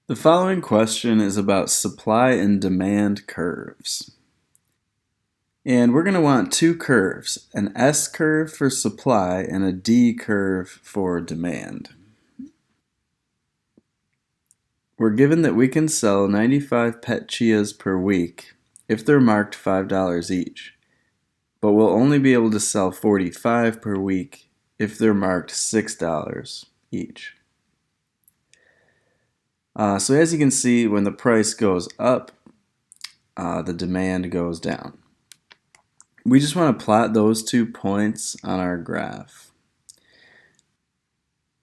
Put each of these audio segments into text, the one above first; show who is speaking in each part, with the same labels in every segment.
Speaker 1: The following question is about supply and demand curves. And we're going to want two curves, an S curve for supply and a D curve for demand. We're given that we can sell 95 pet chias per week if they're marked $5 each, but we'll only be able to sell 45 per week if they're marked $6 each. So as you can see, when the price goes up, the demand goes down. We just want to plot those 2 points on our graph.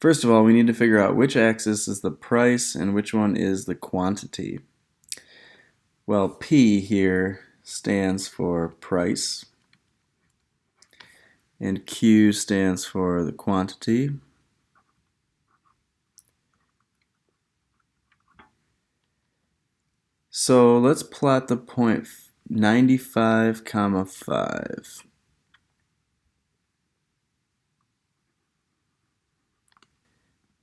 Speaker 1: First of all, we need to figure out which axis is the price and which one is the quantity. Well, P here stands for price, and Q stands for the quantity. So let's plot the point 95, 5.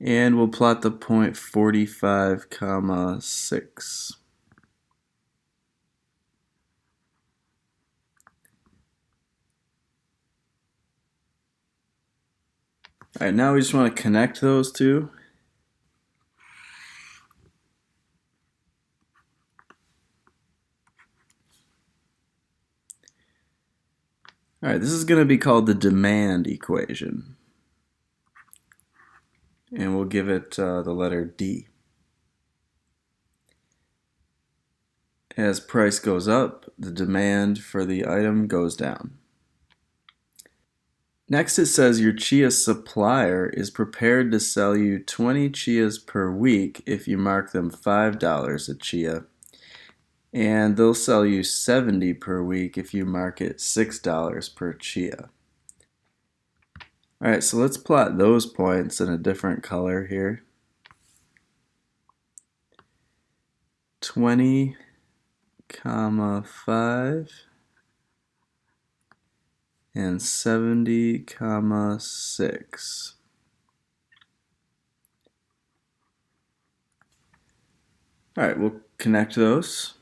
Speaker 1: And we'll plot the point 45, 6. Alright, now we just want to connect those two. Alright, this is going to be called the demand equation. And we'll give it the letter D. As price goes up, the demand for the item goes down. Next it says your chia supplier is prepared to sell you 20 chias per week if you mark them $5 a chia, and they'll sell you 70 per week if you mark it $6 per chia. Alright, so let's plot those points in a different color here. 20, 5 and 70, 6. Alright, we'll connect those.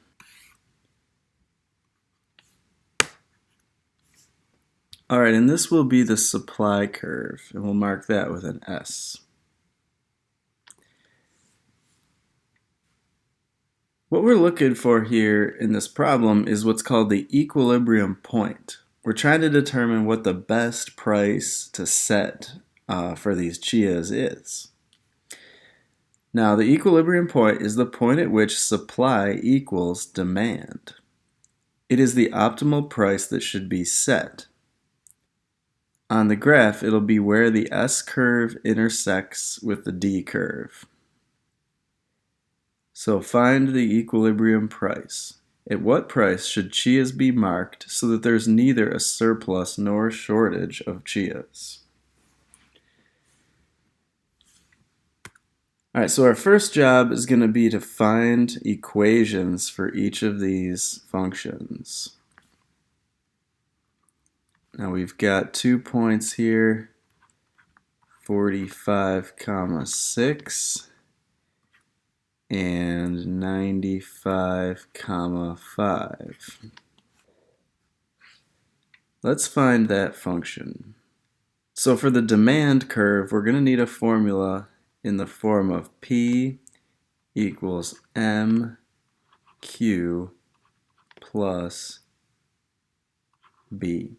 Speaker 1: Alright, and this will be the supply curve, and we'll mark that with an S. What we're looking for here in this problem is what's called the equilibrium point. We're trying to determine what the best price to set for these chias is. Now, the equilibrium point is the point at which supply equals demand. It is the optimal price that should be set. On the graph, it'll be where the S curve intersects with the D curve. So find the equilibrium price. At what price should chias be marked so that there's neither a surplus nor shortage of chias? Alright, so our first job is going to be to find equations for each of these functions. Now we've got 2 points here, 45, 6 and 95, 5. Let's find that function. So for the demand curve, we're going to need a formula in the form of P equals MQ plus B.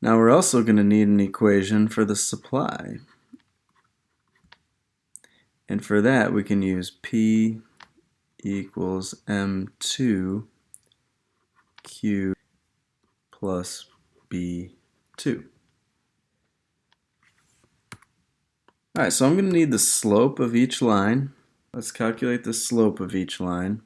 Speaker 1: Now we're also going to need an equation for the supply. And for that we can use P equals M2 Q plus B2. Alright, so I'm going to need the slope of each line. Let's calculate the slope of each line.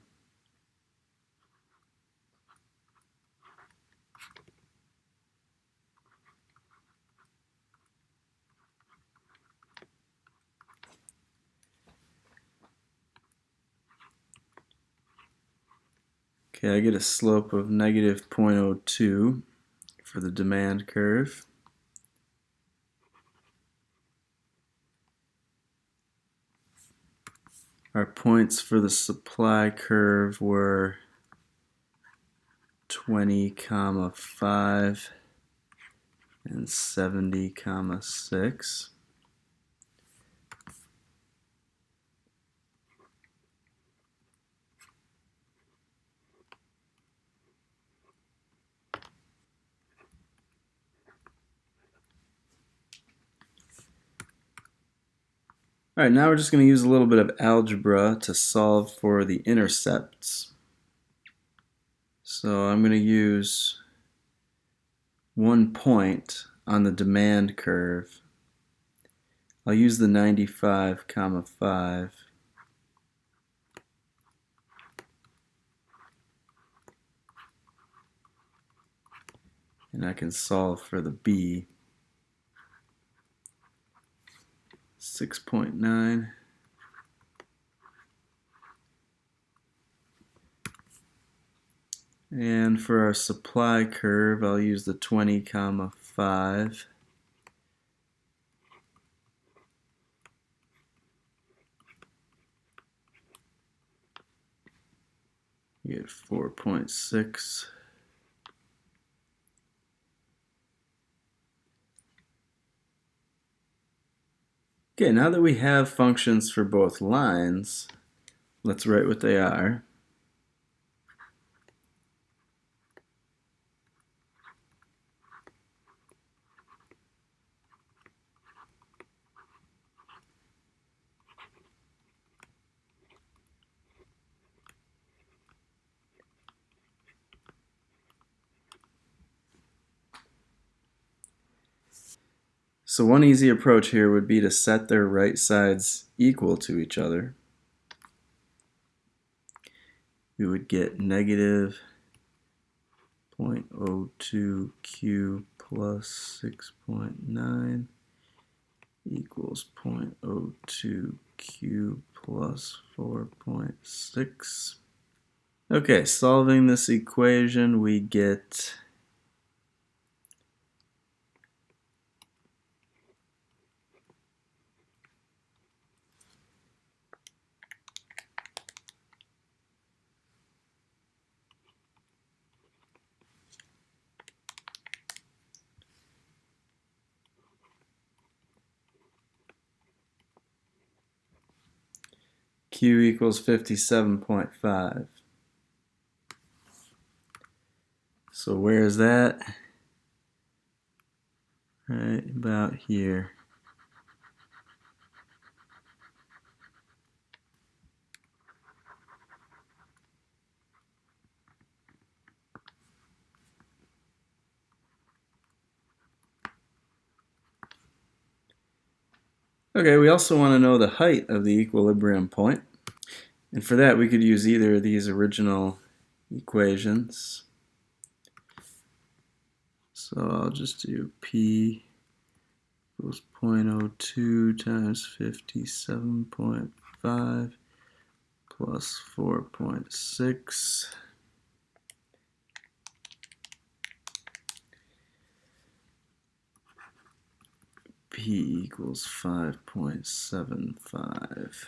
Speaker 1: Okay, I get a slope of negative 0.02 for the demand curve. Our points for the supply curve were 20, 5 and 70, 6. All right, now we're just going to use a little bit of algebra to solve for the intercepts. So I'm going to use 1 point on the demand curve. I'll use the 95, 5. And I can solve for the B. 6.9. And for our supply curve, I'll use the 20, 5. You get 4.6. Okay, now that we have functions for both lines, let's write what they are. So one easy approach here would be to set their right sides equal to each other. We would get negative 0.02q plus 6.9 equals 0.02q plus 4.6. Okay, solving this equation, we get Q equals 57.5. So where is that? Right about here. Okay, we also want to know the height of the equilibrium point. And for that, we could use either of these original equations. So I'll just do P equals 0.02 times 57.5 plus 4.6. P equals 5.75.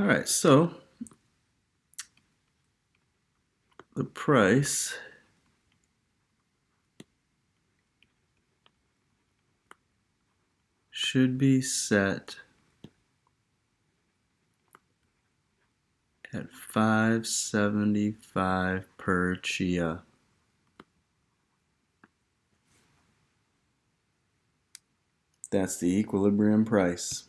Speaker 1: All right, so the price should be set at $5.75 per chia. That's the equilibrium price.